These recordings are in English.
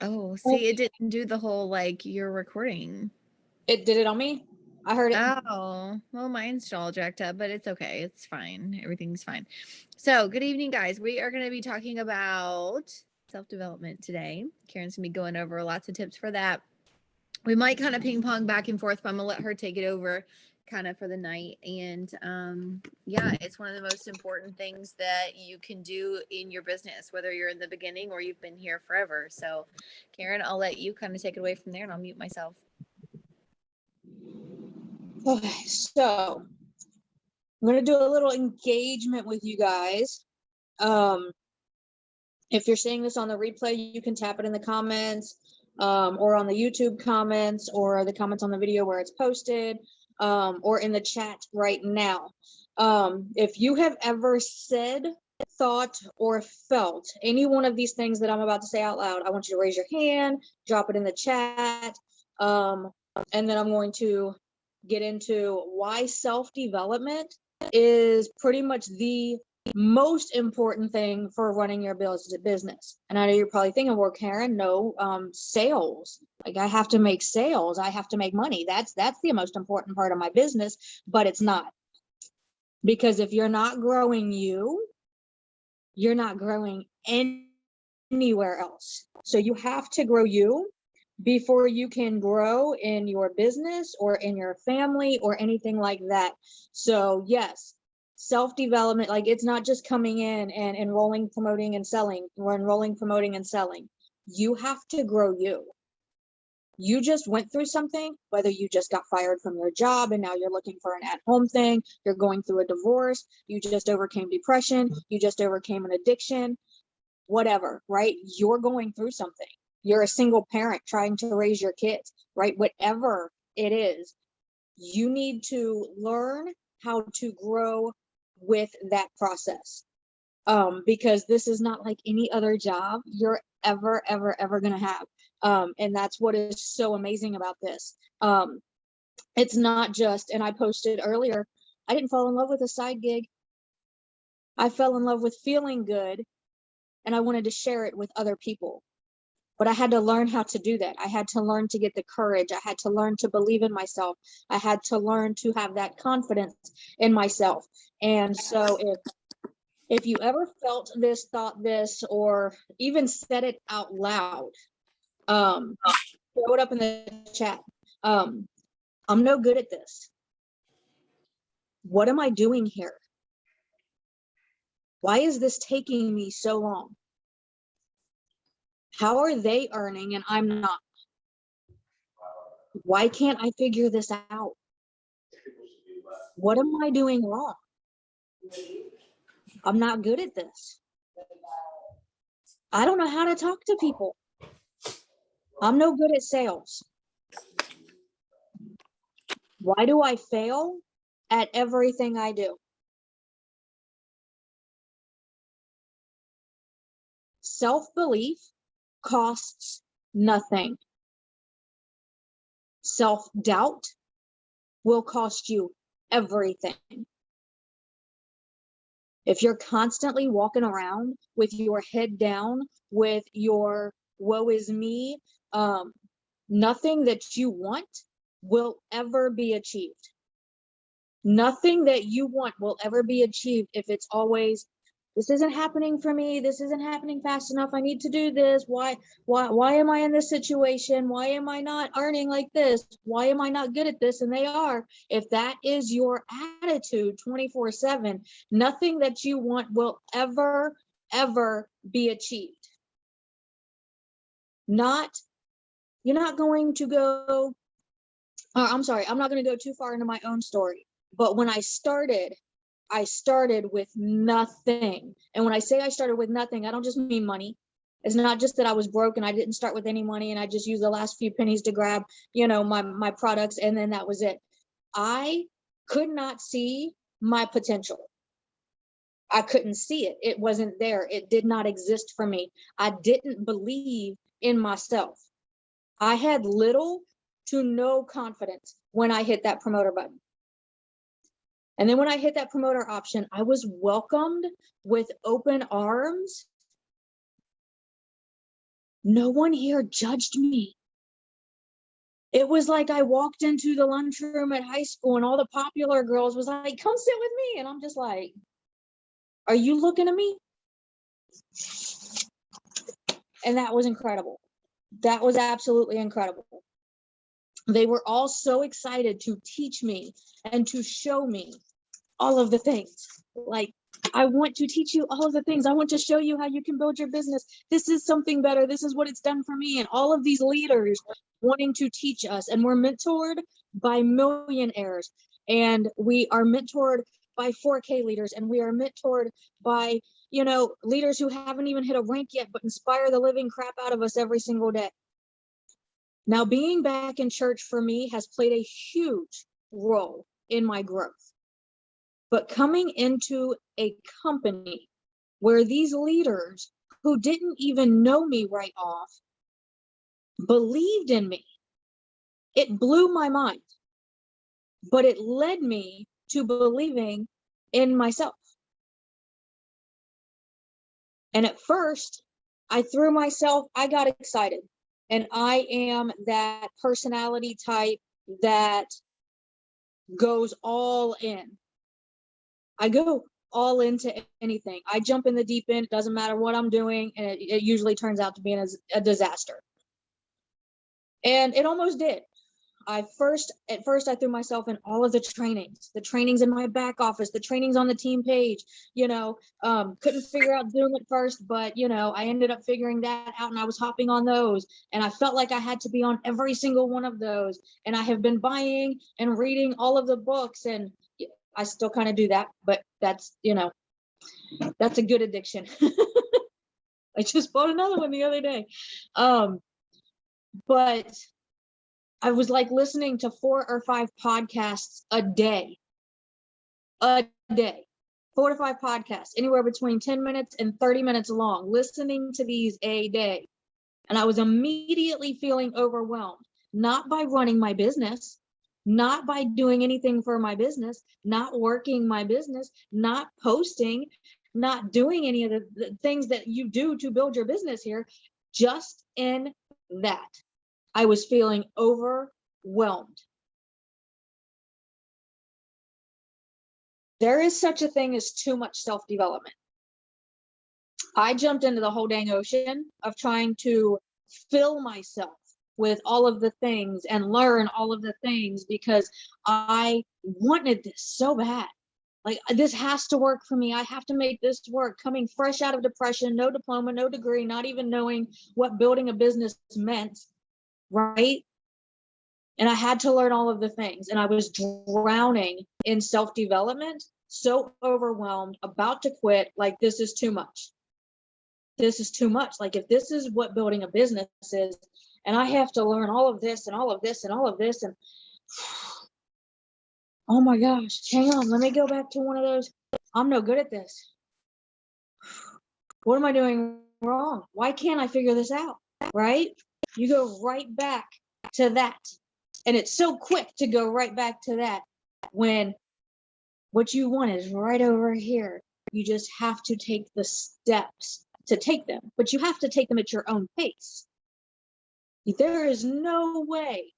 Oh, see, it didn't do the whole like you're recording. It did it on me. I heard it. Oh, well, mine's all jacked up, but it's okay. It's fine. Everything's fine. So, good evening, guys. We are going to be talking about self-development today. Karen's going to be going over lots of tips for that. We might kind of ping pong back and forth, but I'm going to let her take it over kind of for the night. And yeah, it's one of the most important things that you can do in your business, whether you're in the beginning or you've been here forever. So, Karen, I'll let you kind of take it away from there and I'll mute myself. Okay, so I'm going to do a little engagement with you guys. If you're seeing this on the replay, you can tap it in the comments, or on the YouTube comments, or the comments on the video where it's posted, or in the chat right now. If you have ever said, thought, or felt any one of these things that I'm about to say out loud, I want you to raise your hand, drop it in the chat, and then I'm going to get into why self-development is pretty much the most important thing for running your business. And I know you're probably thinking, well, Karen, no, sales. Like, I have to make sales. I have to make money. That's the most important part of my business, but it's not. Because if you're not growing you're not growing anywhere else. So you have to grow you before you can grow in your business or in your family or anything like that. So yes, self-development, like, it's not just coming in and enrolling, promoting, and selling, or enrolling, promoting, and selling. You have to grow you. You just went through something, whether you just got fired from your job and now you're looking for an at-home thing, you're going through a divorce, you just overcame depression, you just overcame an addiction, whatever, right? You're going through something. You're a single parent trying to raise your kids, right? Whatever it is, you need to learn how to grow with that process. Because this is not like any other job you're ever going to have. And that's what is so amazing about this. It's not just, and I posted earlier, I didn't fall in love with a side gig. I fell in love with feeling good, and I wanted to share it with other people. But I had to learn how to do that. I had to learn to get the courage. I had to learn to believe in myself. I had to learn to have that confidence in myself. And so if you ever felt this, thought this, or even said it out loud, throw it up in the chat. I'm no good at this. What am I doing here? Why is this taking me so long? How are they earning and I'm not? Why can't I figure this out? What am I doing wrong? I'm not good at this. I don't know how to talk to people. I'm no good at sales. Why do I fail at everything I do? Self-belief costs nothing. Self-doubt will cost you everything. If you're constantly walking around with your head down, with your woe is me, nothing that you want will ever be achieved. Nothing that you want will ever be achieved if it's always, this isn't happening for me, this isn't happening fast enough, I need to do this, why am I in this situation, why am I not earning like this, why am I not good at this? And they are. If that is your attitude 24/7, nothing that you want will ever be achieved. You're not going to go, I'm sorry, I'm not going to go too far into my own story, but when I started with nothing. And when I say I started with nothing, I don't just mean money. It's not just that I was broke and I didn't start with any money and I just used the last few pennies to grab, my products, and then that was it. I could not see my potential. I couldn't see it. It wasn't there. It did not exist for me. I didn't believe in myself. I had little to no confidence when I hit that promoter button. And then when I hit that promoter option, I was welcomed with open arms No one here judged me. It was like I walked into the lunchroom at high school and all the popular girls was like, come sit with me. And I'm just like, are you looking at me? And that was incredible. That was absolutely incredible. They were all so excited to teach me and to show me all of the things. Like, I want to teach you all of the things. I want to show you how you can build your business. This is something better. This is what it's done for me. And all of these leaders wanting to teach us. And we're mentored by millionaires. And we are mentored by 4K leaders. And we are mentored by, leaders who haven't even hit a rank yet, but inspire the living crap out of us every single day. Now, being back in church for me has played a huge role in my growth. But coming into a company where these leaders who didn't even know me right off believed in me, it blew my mind. But it led me to believing in myself. And at first, I got excited. And I am that personality type that goes all in. I go all into anything. I jump in the deep end. It doesn't matter what I'm doing. And it usually turns out to be a disaster. And it almost did. At first I threw myself in all of the trainings in my back office, the trainings on the team page, couldn't figure out Zoom at first, but I ended up figuring that out and I was hopping on those and I felt like I had to be on every single one of those. And I have been buying and reading all of the books and I still kind of do that, but that's a good addiction. I just bought another one the other day. But I was like listening to 4 or 5 podcasts a day, 4 to 5 podcasts, anywhere between 10 minutes and 30 minutes long, listening to these a day. And I was immediately feeling overwhelmed, not by running my business, not by doing anything for my business, not working my business, not posting, not doing any of the things that you do to build your business here, just in that. I was feeling overwhelmed. There is such a thing as too much self-development. I jumped into the whole dang ocean of trying to fill myself with all of the things and learn all of the things because I wanted this so bad. Like, this has to work for me. I have to make this work. Coming fresh out of depression, no diploma, no degree, not even knowing what building a business meant, right? And I had to learn all of the things. And I was drowning in self-development, so overwhelmed, about to quit, like, this is too much. This is too much. Like, if this is what building a business is, and I have to learn all of this and all of this and all of this, and oh my gosh, hang on, let me go back to one of those. I'm no good at this. What am I doing wrong? Why can't I figure this out? Right? You go right back to that. And it's so quick to go right back to that when what you want is right over here. You just have to take the steps to take them, but you have to take them at your own pace. There is no way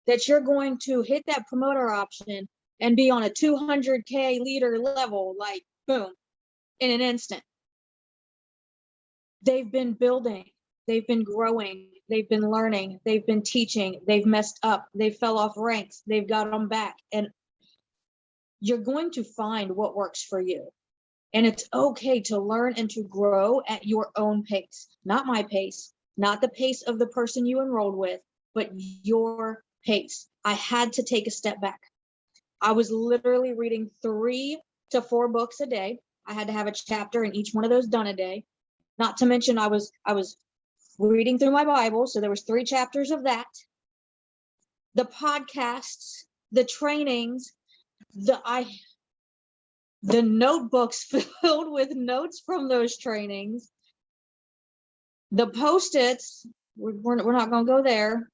that you're going to hit that promoter option and be on a 200K leader level, like, boom, in an instant. They've been building, they've been growing, they've been learning, they've been teaching, they've messed up, they fell off ranks, they've got them back. And you're going to find what works for you. And it's okay to learn and to grow at your own pace, not my pace, not the pace of the person you enrolled with, but your pace. I had to take a step back. I was literally reading 3 to 4 books a day. I had to have a chapter in each one of those done a day. Not to mention I was reading through my Bible, so there was 3 chapters of that. The podcasts, the trainings, the notebooks filled with notes from those trainings, the Post-its, we're not going to go there.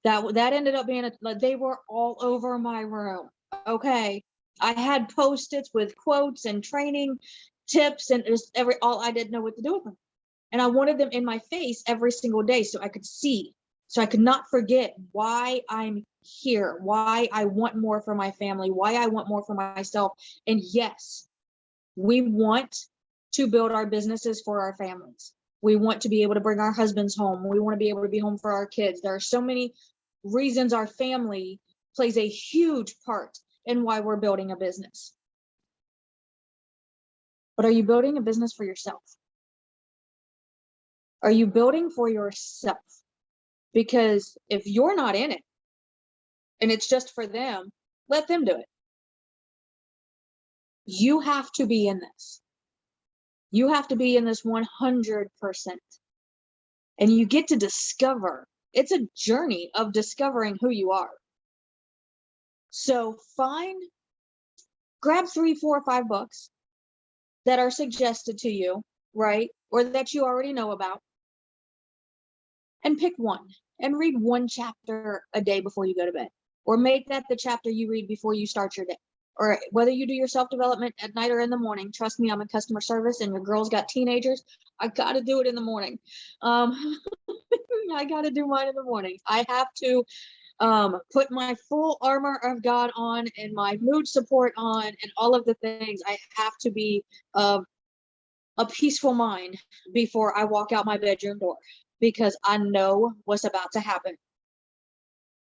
That ended up being they were all over my room. Okay. I had Post-its with quotes and training tips and all I didn't know what to do with them. And I wanted them in my face every single day so I could see, so I could not forget why I'm here, why I want more for my family, why I want more for myself. And yes, we want to build our businesses for our families. We want to be able to bring our husbands home. We want to be able to be home for our kids. There are so many reasons our family plays a huge part in why we're building a business. But are you building a business for yourself? Are you building for yourself? Because if you're not in it and it's just for them, let them do it. You have to be in this. You have to be in this 100%. And you get to discover. It's a journey of discovering who you are. So grab 3, 4, or 5 books that are suggested to you, right? Or that you already know about. And pick one and read one chapter a day before you go to bed. Or make that the chapter you read before you start your day. Or whether you do your self-development at night or in the morning, trust me, I'm in customer service and your girl's got teenagers. I got to do it in the morning. I got to do mine in the morning. I have to put my full armor of God on and my mood support on and all of the things. I have to be a peaceful mind before I walk out my bedroom door, because I know what's about to happen.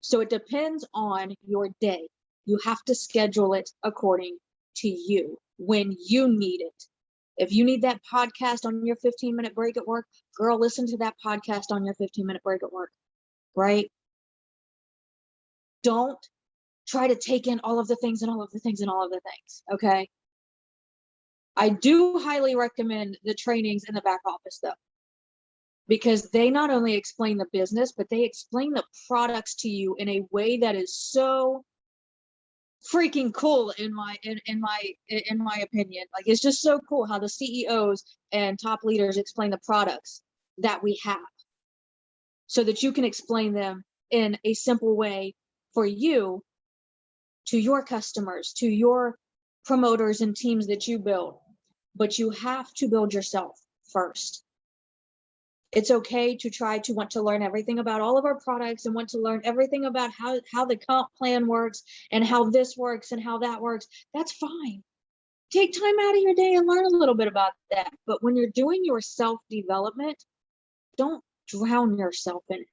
So it depends on your day. You have to schedule it according to you, when you need it. If you need that podcast on your 15-minute break at work, girl, listen to that podcast on your 15-minute break at work, right? Don't try to take in all of the things and all of the things and all of the things, okay? I do highly recommend the trainings in the back office, though, because they not only explain the business, but they explain the products to you in a way that is so freaking cool in my opinion. Like, it's just so cool how the CEOs and top leaders explain the products that we have, so that you can explain them in a simple way for you, to your customers, to your promoters and teams that you build. But you have to build yourself first. It's okay to try to want to learn everything about all of our products and want to learn everything about how the comp plan works and how this works and how that works. That's fine. Take time out of your day and learn a little bit about that. But when you're doing your self-development, don't drown yourself in it.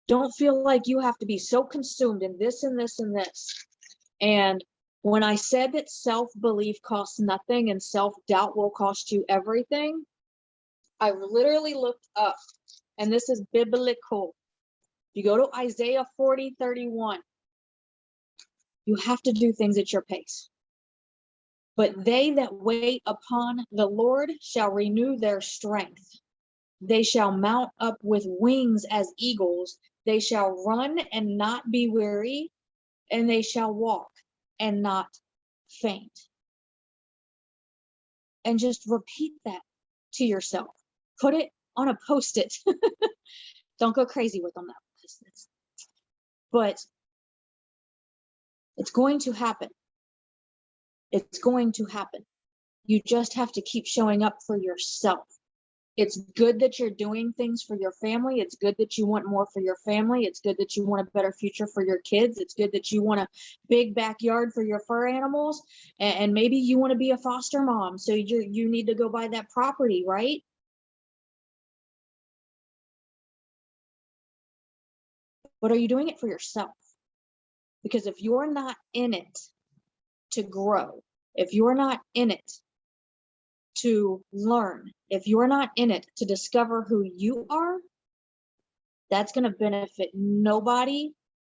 Don't feel like you have to be so consumed in this and this and this. And when I said that self-belief costs nothing and self-doubt will cost you everything, I literally looked up, and this is biblical. You go to Isaiah 40:31. You have to do things at your pace. But they that wait upon the Lord shall renew their strength. They shall mount up with wings as eagles. They shall run and not be weary, and they shall walk and not faint. And just repeat that to yourself. Put it on a post-it. Don't go crazy with them now. But it's going to happen. It's going to happen. You just have to keep showing up for yourself. It's good that you're doing things for your family. It's good that you want more for your family. It's good that you want a better future for your kids. It's good that you want a big backyard for your fur animals. And maybe you want to be a foster mom. So you need to go buy that property, right? But are you doing it for yourself? Because if you're not in it to grow, if you're not in it to learn, if you're not in it to discover who you are, that's going to benefit nobody.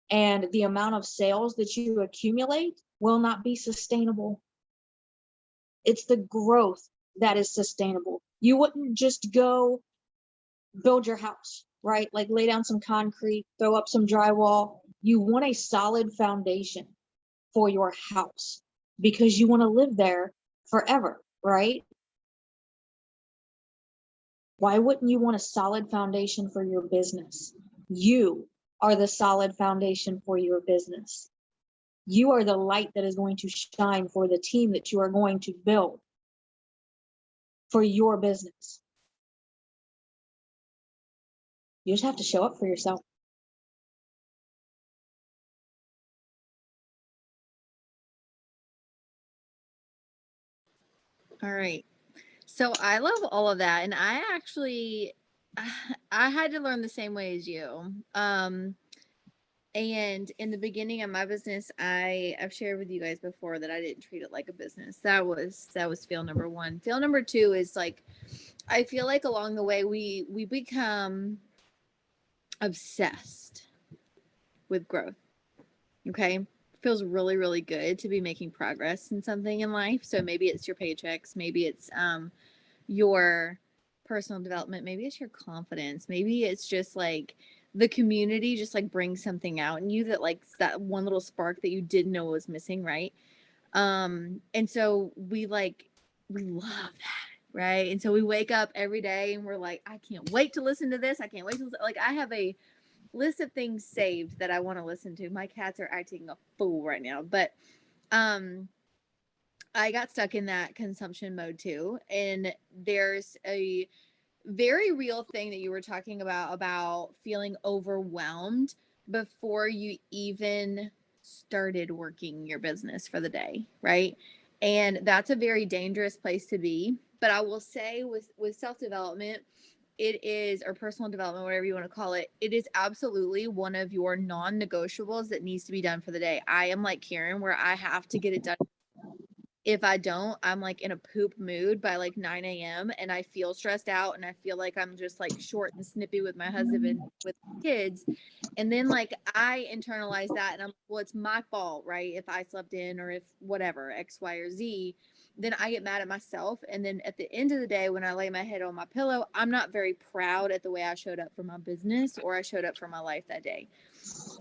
And the amount of sales that you accumulate will not be sustainable. It's the growth that is sustainable. You wouldn't just go build your house, right? Like lay down some concrete, throw up some drywall. You want a solid foundation for your house because you want to live there forever, right? Why wouldn't you want a solid foundation for your business? You are the solid foundation for your business. You are the light that is going to shine for the team that you are going to build for your business. You just have to show up for yourself. All right. So I love all of that. And I actually, I had to learn the same way as you. And in the beginning of my business, I've shared with you guys before that I didn't treat it like a business. That was fail number one. Fail number two is like, I feel like along the way we become obsessed with growth. Okay. Feels really, really good to be making progress in something in life. So maybe it's your paychecks, maybe it's your personal development, maybe it's your confidence, maybe it's just like the community just like brings something out in you that like that one little spark that you didn't know was missing, right? And so we love that, right? And so we wake up every day and we're like, I can't wait to listen to this. I can't wait to listen. Like I have a list of things saved that I want to listen to. My cats are acting a fool right now, but um I got stuck in that consumption mode too. And there's a very real thing that you were talking about feeling overwhelmed before you even started working your business for the day, right? And that's a very dangerous place to be. But I will say with self-development, it is, or personal development, whatever you want to call it, it is absolutely one of your non-negotiables that needs to be done for the day. I am like Karen, where I have to get it done. If I don't, I'm like in a poop mood by like 9 a.m. and I feel stressed out and I feel like I'm just like short and snippy with my husband and with kids. And then like I internalize that and I'm, well, it's my fault, right? If I slept in or if whatever, X, Y, or Z, then I get mad at myself. And then at the end of the day, when I lay my head on my pillow, I'm not very proud at the way I showed up for my business or I showed up for my life that day.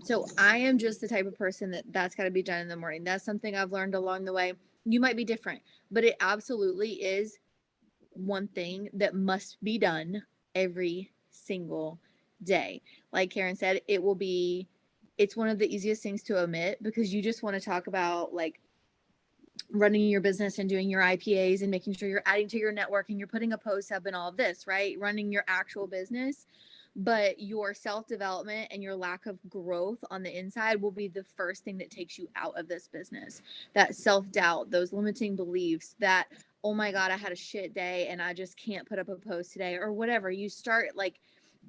So I am just the type of person that's got to be done in the morning. That's something I've learned along the way. You might be different, but it absolutely is one thing that must be done every single day. Like Karen said, it's one of the easiest things to omit because you just want to talk about like running your business and doing your IPAs and making sure you're adding to your network and you're putting a post up and all of this, right? Running your actual business. But your self development and your lack of growth on the inside will be the first thing that takes you out of this business. That self doubt, those limiting beliefs, that, oh my God, I had a shit day and I just can't put up a post today or whatever. You start like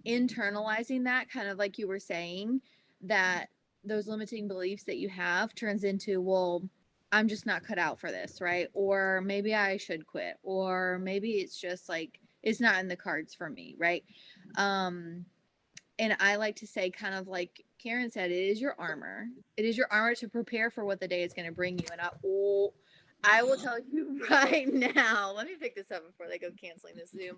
internalizing that, kind of like you were saying, that those limiting beliefs that you have turns into, well, I'm just not cut out for this, right? Or maybe I should quit, or maybe it's just like it's not in the cards for me, right? Um, and I like to say, kind of like Karen said, it is your armor. It is your armor to prepare for what the day is going to bring you. And I will tell you right now. Let me pick this up before they go canceling this Zoom.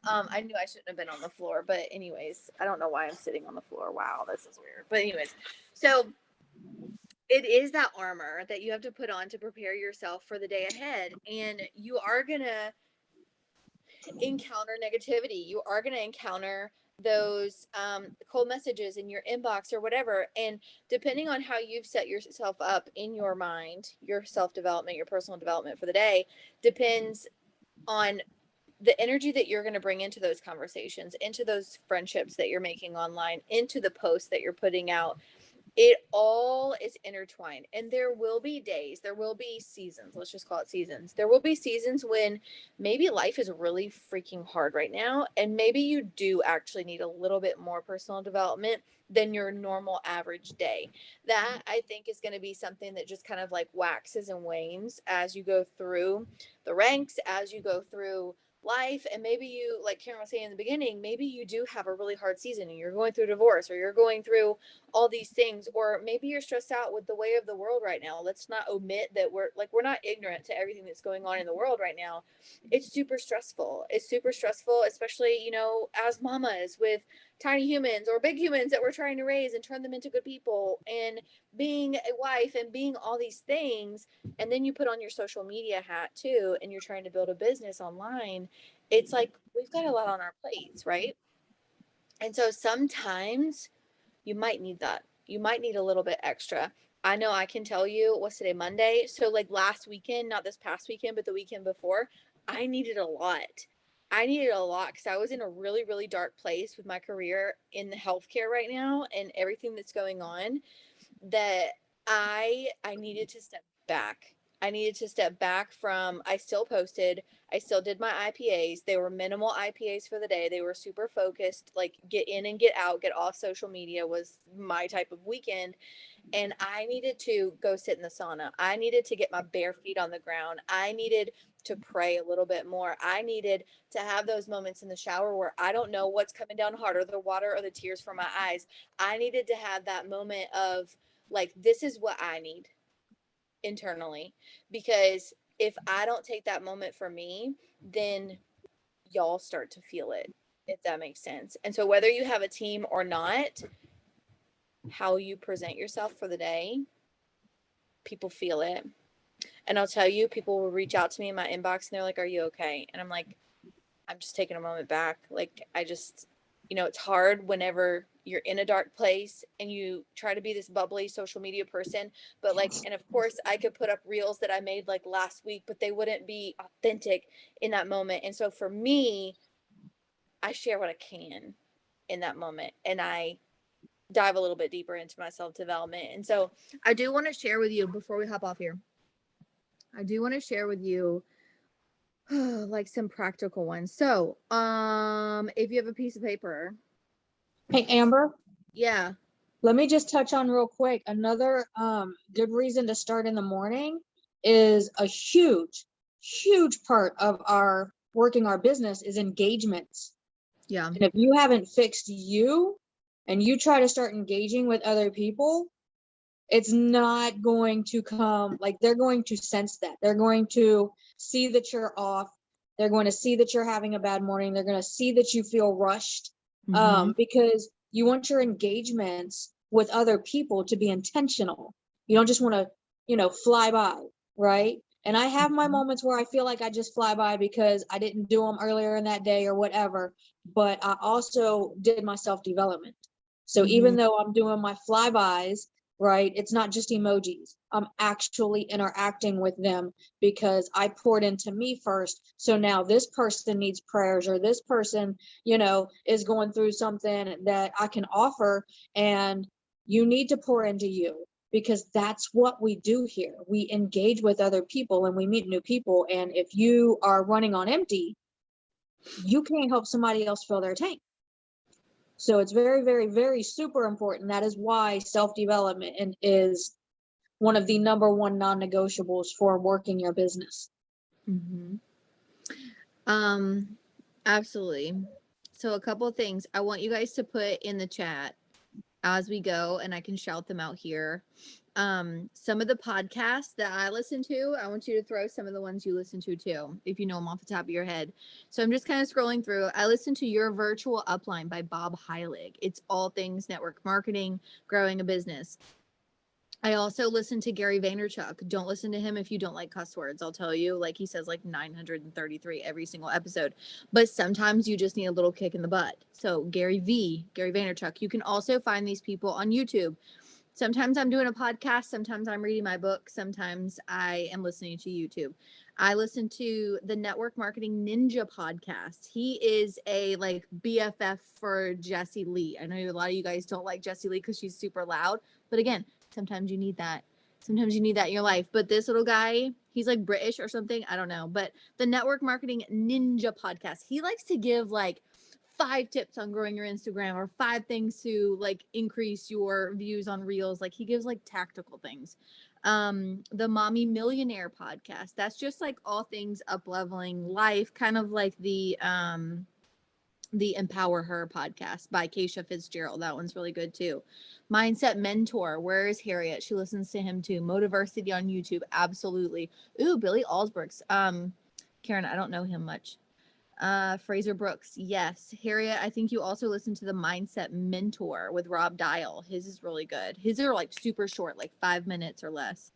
I knew I shouldn't have been on the floor, but anyways, I don't know why I'm sitting on the floor. Wow, this is weird. But anyways, so it is that armor that you have to put on to prepare yourself for the day ahead, and you are gonna encounter negativity. You are gonna encounter those cold messages in your inbox or whatever. And depending on how you've set yourself up in your mind, your self development, your personal development for the day, depends on the energy that you're going to bring into those conversations, into those friendships that you're making online, into the posts that you're putting out. It all is intertwined, and there will be days, there will be seasons, let's just call it seasons, there will be seasons when maybe life is really freaking hard right now, and maybe you do actually need a little bit more personal development than your normal average day. That I think is going to be something that just kind of like waxes and wanes as you go through the ranks, as you go through life. And maybe you, like Karen was saying in the beginning, maybe you do have a really hard season and you're going through divorce or you're going through all these things, or maybe you're stressed out with the way of the world right now. Let's not omit that we're not ignorant to everything that's going on in the world right now. It's super stressful. It's super stressful, especially, as mamas with tiny humans or big humans that we're trying to raise and turn them into good people, and being a wife and being all these things. And then you put on your social media hat too and you're trying to build a business online. It's like we've got a lot on our plates, right? And so sometimes you might need that. You might need a little bit extra. I know I can tell you, what's today, Monday? So like last weekend, not this past weekend, but the weekend before, I needed a lot. I needed a lot because I was in a really, really dark place with my career in the healthcare right now and everything that's going on, that I needed to step back. I needed to step back from, I still posted, I still did my IPAs. They were minimal IPAs for the day. They were super focused, like get in and get out, get off social media was my type of weekend. And I needed to go sit in the sauna. I needed to get my bare feet on the ground. I needed to pray a little bit more. I needed to have those moments in the shower where I don't know what's coming down harder, the water or the tears from my eyes. I needed to have that moment of like, this is what I need internally. Because if I don't take that moment for me, then y'all start to feel it, if that makes sense. And so, whether you have a team or not, how you present yourself for the day, people feel it. And I'll tell you, people will reach out to me in my inbox and they're like, "Are you okay?" And I'm like, "I'm just taking a moment back." Like, I just, it's hard whenever you're in a dark place and you try to be this bubbly social media person. But, like, and of course, I could put up reels that I made like last week, but they wouldn't be authentic in that moment. And so for me, I share what I can in that moment. And I dive a little bit deeper into my self development. And so I do want to share with you before we hop off here. I do want to share with you like some practical ones. So, if you have a piece of paper, Hey, Amber, yeah, let me just touch on real quick. Another good reason to start in the morning is a huge part of our working our business is engagements. yeah, And if you haven't fixed you and you try to start engaging with other people, it's not going to come, like they're going to sense that. They're going to see that you're off. They're going to see that you're having a bad morning. They're going to see that you feel rushed, mm-hmm. because you want your engagements with other people to be intentional. You don't just want to, fly by, right? And I have my Mm-hmm. moments where I feel like I just fly by because I didn't do them earlier in that day or whatever, but I also did my self-development. So Mm-hmm. even though I'm doing my flybys, right, it's not just emojis. I'm actually interacting with them because I poured into me first. So now this person needs prayers, or this person, is going through something that I can offer, and you need to pour into you, because that's what we do here. We engage with other people and we meet new people. And if you are running on empty, you can't help somebody else fill their tank. So it's very, very, very super important. That is why self-development is one of the number one non-negotiables for working your business. Mm-hmm. Absolutely. So a couple of things I want you guys to put in the chat as we go, and I can shout them out here. Some of the podcasts that I listen to, I want you to throw some of the ones you listen to too, if you know them off the top of your head. So I'm just kind of scrolling through. I listen to Your Virtual Upline by Bob Heilig. It's all things network marketing, growing a business. I also listen to Gary Vaynerchuk. Don't listen to him if you don't like cuss words. I'll tell you, like he says like 933 every single episode. But sometimes you just need a little kick in the butt. So Gary Vaynerchuk. You can also find these people on YouTube. Sometimes I'm doing a podcast, sometimes I'm reading my book, sometimes I am listening to YouTube. I listen to the Network Marketing Ninja podcast. He is a like BFF for Jessie Lee. I know a lot of you guys don't like Jessie Lee because she's super loud, but again, sometimes you need that. Sometimes you need that in your life. But this little guy, he's like British or something. I don't know. But the Network Marketing Ninja podcast, he likes to give like 5 tips on growing your Instagram or 5 things to like increase your views on reels. Like he gives like tactical things. The Mommy Millionaire podcast, that's just like all things up leveling life, kind of like the Empower Her podcast by Keisha Fitzgerald. That one's really good too. Mindset Mentor, where is Harriet? She listens to him too. Motiversity on YouTube, absolutely. Ooh, Billy Alsbrooks. Karen, I don't know him much. Fraser Brooks, yes. Harriet, I think you also listen to the Mindset Mentor with Rob Dial. His is really good. His are like super short, like 5 minutes or less.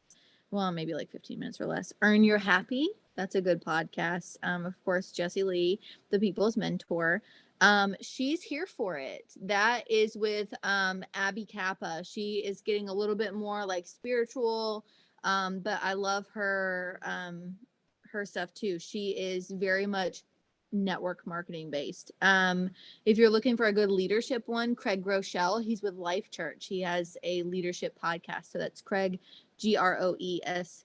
Well, maybe like 15 minutes or less. Earn Your Happy, that's a good podcast. Of course, Jessie Lee, the People's Mentor. She's Here for It. That is with Abby Kappa. She is getting a little bit more like spiritual, but I love her stuff too. She is very much network marketing based. If you're looking for a good leadership one, Craig Groeschel, he's with Life Church. He has a leadership podcast. So that's Craig, Groeschel,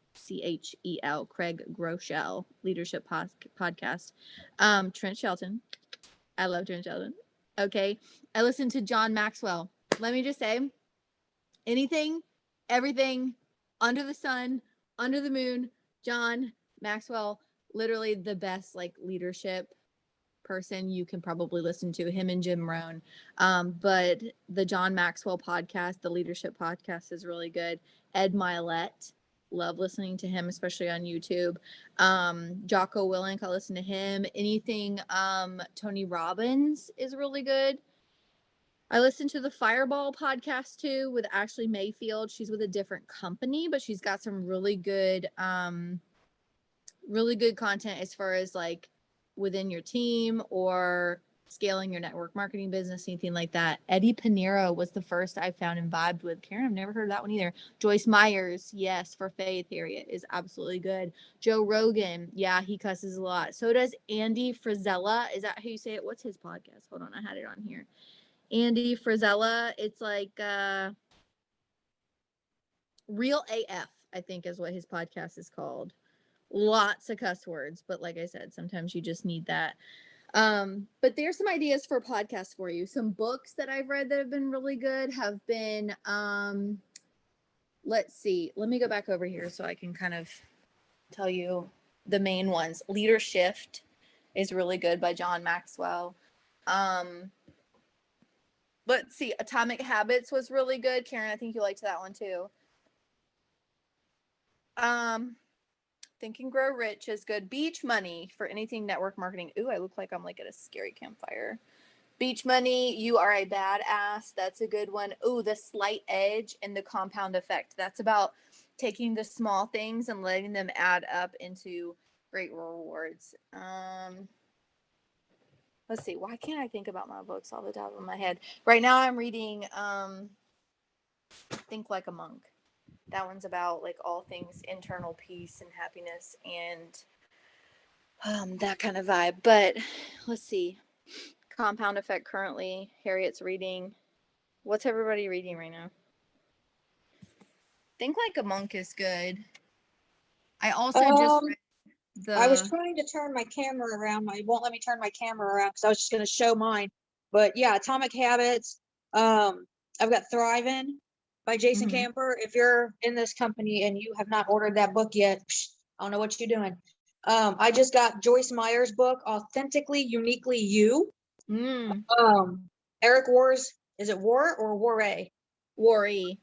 Craig Groeschel, leadership podcast. Trent Shelton. I love Trent Shelton. Okay. I listened to John Maxwell. Let me just say, anything, everything, under the sun, under the moon, John Maxwell, literally the best like leadership person you can probably listen to, him and Jim Rohn. But the John Maxwell podcast, the leadership podcast, is really good. Ed Milet, love listening to him, especially on YouTube. Jocko Willink, I listen to him. Anything Tony Robbins is really good. I listened to the Fireball podcast too with Ashley Mayfield. She's with a different company, but she's got some really good content as far as like within your team or scaling your network marketing business, anything like that. Eddie Pinero was the first I found and vibed with. Karen, I've never heard of that one either. Joyce Myers, yes, for Faith, Harriet, is absolutely good. Joe Rogan, yeah, he cusses a lot. So does Andy Frisella. Is that how you say it? What's his podcast? Hold on, I had it on here. Andy Frisella. It's like Real AF, I think is what his podcast is called. Lots of cuss words, but like I said, sometimes you just need that. But there's some ideas for podcasts for you. Some books that I've read that have been really good have been let's see. Let me go back over here so I can kind of tell you the main ones. Leadership is really good by John Maxwell. Let's see. Atomic Habits was really good. Karen, I think you liked that one too. Think and Grow Rich is good. Beach Money for anything network marketing. Ooh, I look like I'm like at a scary campfire. Beach Money, You Are a Badass. That's a good one. Ooh, The Slight Edge and The Compound Effect. That's about taking the small things and letting them add up into great rewards. Let's see. Why can't I think about my books off the top of my head? Right now I'm reading Think Like a Monk. That one's about like all things internal peace and happiness and that kind of vibe. But let's see. Compound Effect currently. Harriet's reading. What's everybody reading right now? Think Like a Monk is good. I also just read I was trying to turn my camera around. It won't let me turn my camera around because I was just going to show mine. But yeah, Atomic Habits. I've got Thriving by Jason Camper. If you're in this company and you have not ordered that book yet, I don't know what you're doing. I just got Joyce Meyer's book, Authentically, Uniquely You. Eric War's, is it War or Warray? Worry.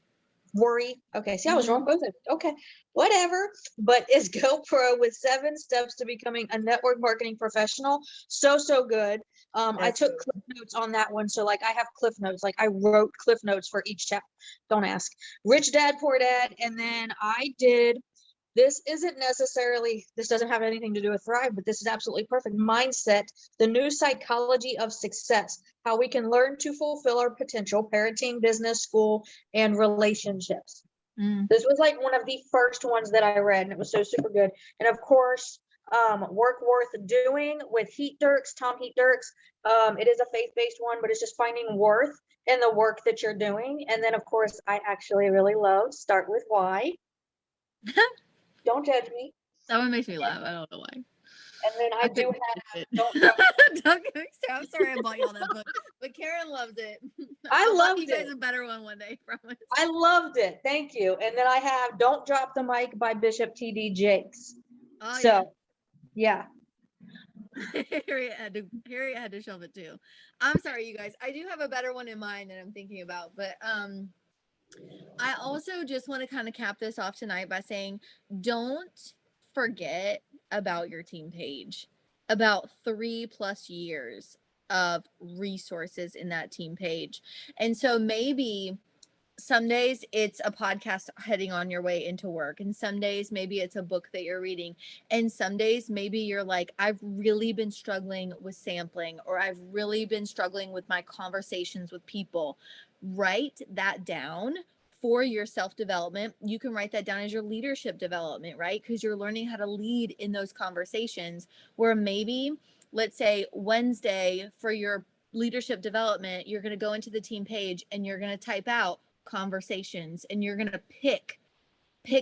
Okay. See, I was wrong both of them. Okay. Whatever. But it's GoPro with 7 steps to becoming a network marketing professional. So good. I took cliff notes on that one. So like I have cliff notes. Like I wrote cliff notes for each chapter. Don't ask. Rich Dad, Poor Dad. And then I did, this doesn't have anything to do with Thrive, but this is absolutely perfect. Mindset, the new psychology of success, how we can learn to fulfill our potential, parenting, business, school, and relationships. This was like one of the first ones that I read, and it was so super good. And of course, Work Worth Doing with Tom Heat Dirks. It is a faith-based one, but it's just finding worth in the work that you're doing. And then of course, I actually really love Start With Why. Don't judge me. That one makes me laugh. I don't know why. And then I do have Don't get me started. I'm sorry I bought y'all that book, but Karen loves it. I loved you guys a better one day, promise. I loved it. Thank you. And then I have Don't Drop the Mic by Bishop T.D. Jakes. Oh, so, yeah. Harriet had to shelve it too. I'm sorry, you guys. I do have a better one in mind that I'm thinking about, but I also just want to kind of cap this off tonight by saying don't forget about your team page. About 3+ years of resources in that team page. And so maybe some days it's a podcast heading on your way into work, and some days maybe it's a book that you're reading, and some days maybe you're like, I've really been struggling with sampling, or I've really been struggling with my conversations with people. Write that down for your self-development. You can write that down as your leadership development, right? Because you're learning how to lead in those conversations where maybe let's say Wednesday for your leadership development, you're going to go into the team page and you're going to type out conversations, and you're going to pick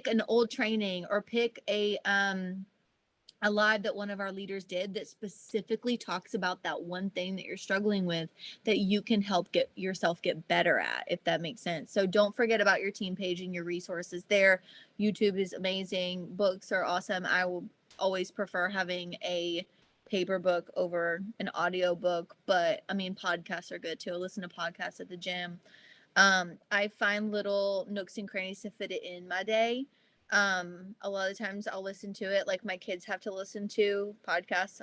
an old training or pick a live that one of our leaders did that specifically talks about that one thing that you're struggling with that you can help get yourself get better at, if that makes sense. So don't forget about your team page and your resources there. YouTube is amazing. Books are awesome. I will always prefer having a paper book over an audio book, but I mean, podcasts are good too. I listen to podcasts at the gym. I find little nooks and crannies to fit it in my day. A lot of times I'll listen to it. Like my kids have to listen to podcasts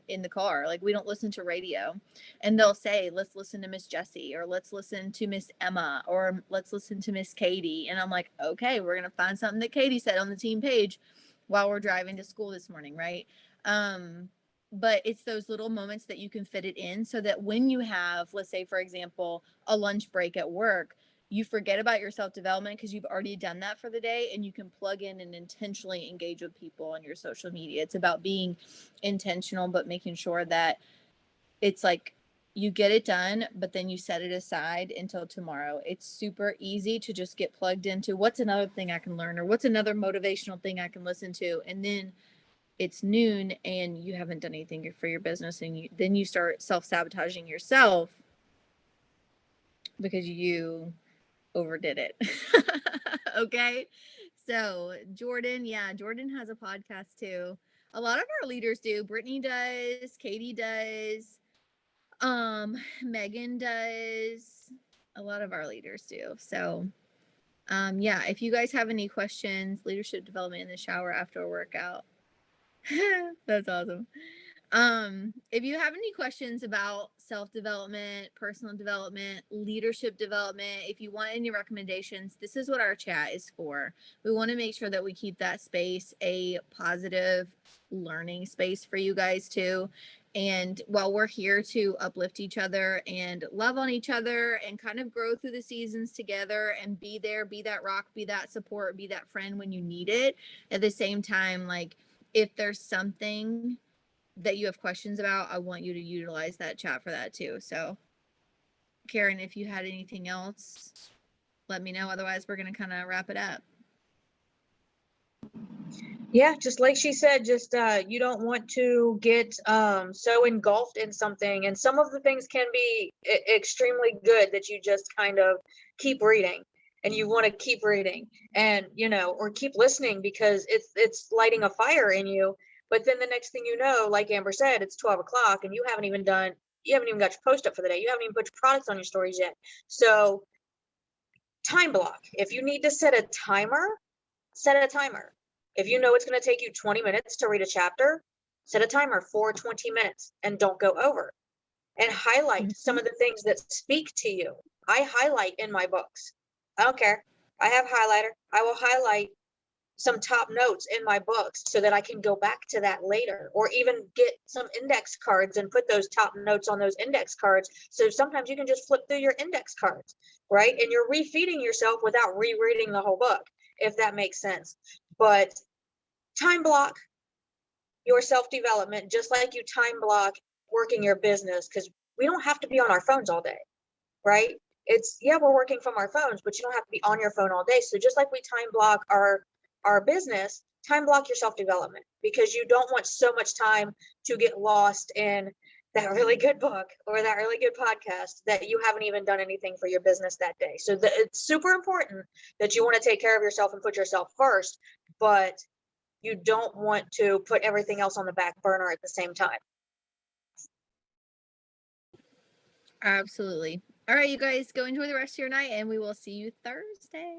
in the car. Like we don't listen to radio, and they'll say, let's listen to Miss Jessie, or let's listen to Miss Emma, or let's listen to Miss Katie. And I'm like, okay, we're going to find something that Katie said on the team page while we're driving to school this morning. Right. But it's those little moments that you can fit it in so that when you have, let's say, for example, a lunch break at work, you forget about your self-development because you've already done that for the day, and you can plug in and intentionally engage with people on your social media. It's about being intentional, but making sure that it's like you get it done, but then you set it aside until tomorrow. It's super easy to just get plugged into what's another thing I can learn, or what's another motivational thing I can listen to. And then it's noon and you haven't done anything for your business, and then you start self-sabotaging yourself because you overdid it. Okay. So Jordan has a podcast too. A lot of our leaders do. Brittany does, Katie does, Megan does. A lot of our leaders do. So yeah, if you guys have any questions, leadership development in the shower after a workout. That's awesome. If you have any questions about self-development, personal development, leadership development, if you want any recommendations, this is what our chat is for. We want to make sure that we keep that space a positive learning space for you guys too. And while we're here to uplift each other and love on each other and kind of grow through the seasons together and be there, be that rock, be that support, be that friend when you need it, at the same time, like if there's something that you have questions about, I want you to utilize that chat for that too. So Karen, if you had anything else, let me know. Otherwise, we're going to kind of wrap it up. Yeah, just like she said, just you don't want to get so engulfed in something, and some of the things can be extremely good that you just kind of keep reading, and you want to keep reading, and or keep listening because it's lighting a fire in you. But then the next thing you know, like Amber said, it's 12 o'clock and you haven't even got your post up for the day. You haven't even put your products on your stories yet. So time block. If you need to set a timer, set a timer. If you know it's going to take you 20 minutes to read a chapter, set a timer for 20 minutes and don't go over. And highlight some of the things that speak to you. I highlight in my books. I don't care. I have highlighter. I will highlight some top notes in my books so that I can go back to that later, or even get some index cards and put those top notes on those index cards. So sometimes you can just flip through your index cards, right? And you're refeeding yourself without rereading the whole book, if that makes sense. But time block your self-development just like you time block working your business, because we don't have to be on our phones all day, right? We're working from our phones, but you don't have to be on your phone all day. So just like we time block our business, time block your self-development, because you don't want so much time to get lost in that really good book or that really good podcast that you haven't even done anything for your business that day. So it's super important that you want to take care of yourself and put yourself first, but you don't want to put everything else on the back burner at the same time. Absolutely. All right, you guys, go enjoy the rest of your night, and we will see you Thursday.